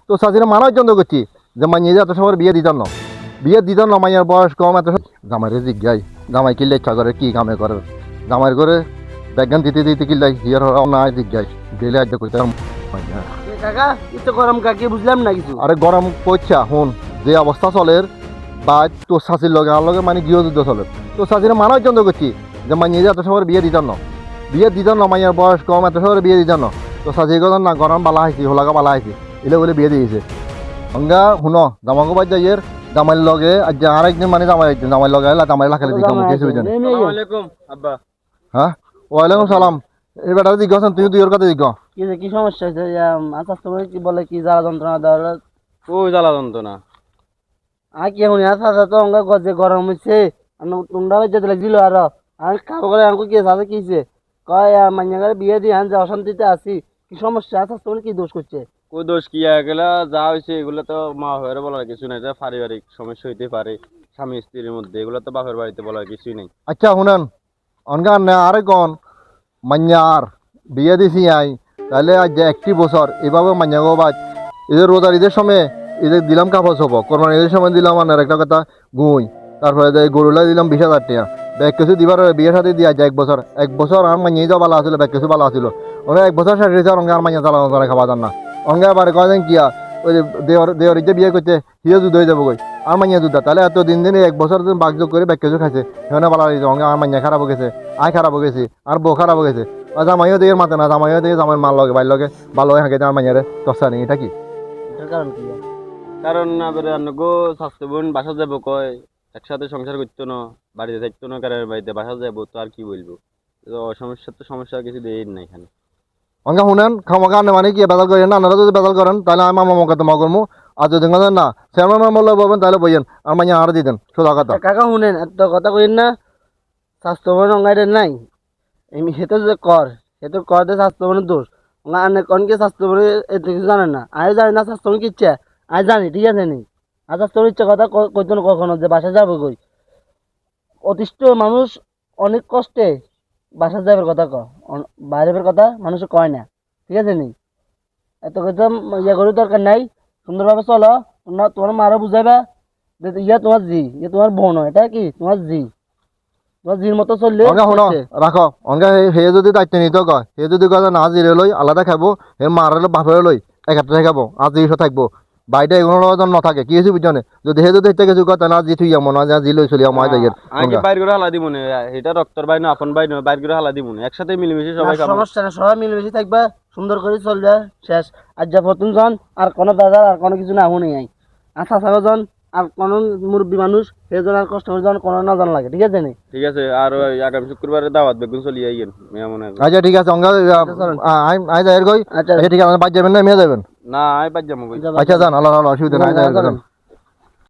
তো চাচিরা মানার জন্য করছি যে মাইয়ে যে এত সময় বিয়ে দিতাম না মাইয়ার বয়স কম এত জামাইরে জিজ্ঞাই জামাই কিনলে ইচ্ছা করে কি কামে করে জামাইয়ের করে ব্যাজ্ঞান দিতে কিনলাই হিয়ার না জিজ্ঞাই গেলে আজ করতাম কাকা একটু গরম কাকি বুঝলাম না কিছু। আরে গরম কইছা হুন যে অবস্থা চলের বা তোর শাশির লগে আর লগে মানে গৃহযুদ্ধ চলে তো শাশিরা মানার জন্য করছি যে মাইয়ে যে এত সময় বিয়ে দিতাম না মাইয়ার বয়স কম এত সময় বিয়ে দিতাম না তো শাশির কথা না গরম বালা হয়েছি হোলাকা বালা হয়েছি এলে বলে বিয়ে দিয়েছে অঙ্গা শুনো জামাকে বাদ যাইয়ের জামাইয়ের লগে আজ আরেকদিন মানে জামাইয়ের লগে জামাই লাখালে দিতাম আব্বা হ্যাঁ ওয়ালাইকুম সালাম এই বেটারে জিজ্ঞাসা তুই ওর কথা জিজ্ঞা কি সমস্যা হয়েছে? আচ্ছা তোমার কি বলে কি জ্বালা যন্ত্রণা দেওয়ার? ওই জ্বালা যন্ত্রণা আর কি এখন আচ্ছা তো অঙ্গা গজে গরম হয়েছে তোমরা যেতে লাগছিল আর খাবো করে আমাকে কি আছে কিছে কয় মাইয়া করে বিয়ে দিয়ে যে অশান্তিতে আছি কি সমস্যা? আচ্ছা তোমার কি দোষ করছে? কই দোষ কি এগুলা যা হয়েছে এগুলো তো মা হয়ে বলার কিছু নাই, যা পারিবারিক সমস্যা হইতে পারে স্বামী স্ত্রীর মধ্যে, এগুলো তো বাপের বাড়িতে বলার কিছুই নেই। আচ্ছা শুনেন অনগা আরে কন মাইয়ার বিয়ে দিছি আই তাহলে আজ যে 1 বছর এভাবে মাইয়া গো বাদ এদের রোজার ঈদের সময় এদের দিলাম কাপড় সব কোরবানি ঈদের সময় দিলাম আর একটা কথা গুই তারপরে গরুলা দিলাম 20,000 টাকা ব্যাগ কিছু দিবার বিয়ের সাথে দিয়া যায় 1 বছর আর মাইয়া যাওয়া ভালো আসলো ব্যাগ কিছু ভালো আসছিল ওরা 1 বছর শেষ হয়েছে আর মাইয়া চালানো খাওয়া যান না অঙ্গা আবার কয়েন কিয়া ওই যে দেওয়ার যে বিয়ে করছে হিও যুদ্ধ হয়ে যাবো কই আর মাইয়া যুদ্ধ তাহলে এত দিন 1 বছর বাগযোগ করে ব্যাগ কিছু খাইছে সেখানে ভালো হয়েছে অঙ্গা আর মাইয়া খারাপ হয়ে গেছে আয় খারাপ হয়ে গেছে আর বউ খারাপ হয়ে গেছে জামাইও দিয়ে মাতে না জামাইও দিয়ে জামাই মাল লগে বাইর লগে ভালো হয়ে হাঁকে আমার মাইয়ারে তসা নেই এটা কি এটার কারণ কি? কারণ গো স্বাস্থ্য বোন বাসা যাবো কয় একসাথে সংসার করতো না, বাড়িতে থাকতো না, কারণ বাড়িতে বাসা যাবো তো আর কি বলবো, সমস্যা কিছু দেই না এখানে। অঙ্গা শুনেন খামাকা মানে কি বেদাল করেন না আপনারা যদি বেদাল করেন তাহলে আমি আমার মমকে তোমা করবো আর যদি না সেমন মূল্য পাবেন তাহলে বইয়েন আর মাইয়া আর দিতেন সোজা কথা কাকা শুনেন এত কথা কইন না স্বাস্থ্যবান অঙ্গাইরে নাই এমনি হেতে যে হেতে কর দে স্বাস্থ্যবানের দোষ অঙ্গা কনকে স্বাস্থ্যবান এত কিছু জানে না আমি জানি না স্বাস্থ্যবান কি ইচ্ছা আমি জানি ঠিক আছে নি আর স্বাস্থ্যবান ইচ্ছা কথা কইতো না কখনো যে বাসা যাবো কই অতিষ্ঠ মানুষ অনেক কষ্টে বাসা যাবার কথা বাইরের কথা মানুষ কয় না ঠিক আছে নি এত কথা ইয়ে করার দরকার নাই সুন্দরভাবে চলো তোমার মারও বুঝাইবা যে ইয়া তোমার জি ইয়ে তোমার বোন এটা কি তোমার জি তোমার জির মতো চললে অঙ্গা শুনো রাখো অঙ্গা হে যদি দায়িত্ব নিতে কয় হে যদি কয় না জিরে লই আলাদা খাবো হে মারে বাপের লই একটা খাবো আর জিনিস থাকবো বাইরে এগুলো না থাকে কি হয়েছে বুঝছো যদি হে যদি কিছু কথা না জি থুই মনে হয় জি লই চলি আমার যাই আগে বাইর করে হালা দিব না, এটা রক্তর ভাই না আপন ভাই না, বাইর করে হালা দিব না, একসাথে মিলেমিশে সবাই খাবো। সমস্যা না, সবাই মিলেমিশে থাকবা সুন্দর করে চলবে শেষ। আর যা প্রথম জন আর কোনো বাজার আর কোনো কিছু না শুনে নাই আচ্ছা সাগজন আর কোন মুরব্বী মানুষ সেজন আর কষ্ট করে জন কোনো না জানা লাগে ঠিক আছে নি ঠিক আছে। আর ওই আগামী শুক্রবারে দাওয়াত বেগুন চলি আইয়েন মেয়া মনে হয়। আচ্ছা ঠিক আছে অঙ্গা আই যাই কই আচ্ছা ঠিক আছে বাদ যাবেন না মেয়ে যাবেন না আই বাদ যাবো। আচ্ছা যান আল্লাহ অসুবিধা নাই